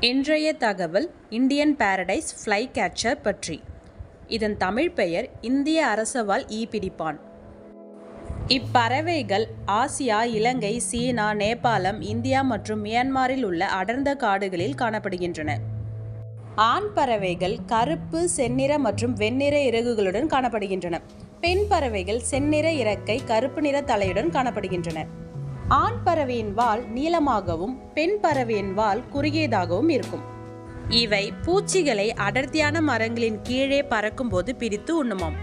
இன்றைய தகவல் Indian Paradise fly catcher பற்றி. இதன் தமிழ் பெயர் இந்திய அரசவால் ஈபிடிப்பான். இப்பறவைகள் ஆசியா, இலங்கை, சீனா, நேபாளம், இந்தியா மற்றும் மியான்மரில் உள்ள அடர்ந்த காடுகளில் காணப்படுகின்றன. ஆண் பறவைகள் கருப்பு, செந்நிற மற்றும் வெண்ணிற இறகுகளுடன் காணப்படுகின்றன. பெண் பறவைகள் செந்நிற இறக்கை, கருப்பு நிற தலையுடன் காணப்படுகின்றன. ஆண் பறவையின் வால் நீளமாகவும் பெண் பறவையின் வால் குறுகியதாகவும் இருக்கும். இவை பூச்சிகளை அடர்த்தியான மரங்களின் கீழே பறக்கும் போது பிடித்து உண்ணுமாம்.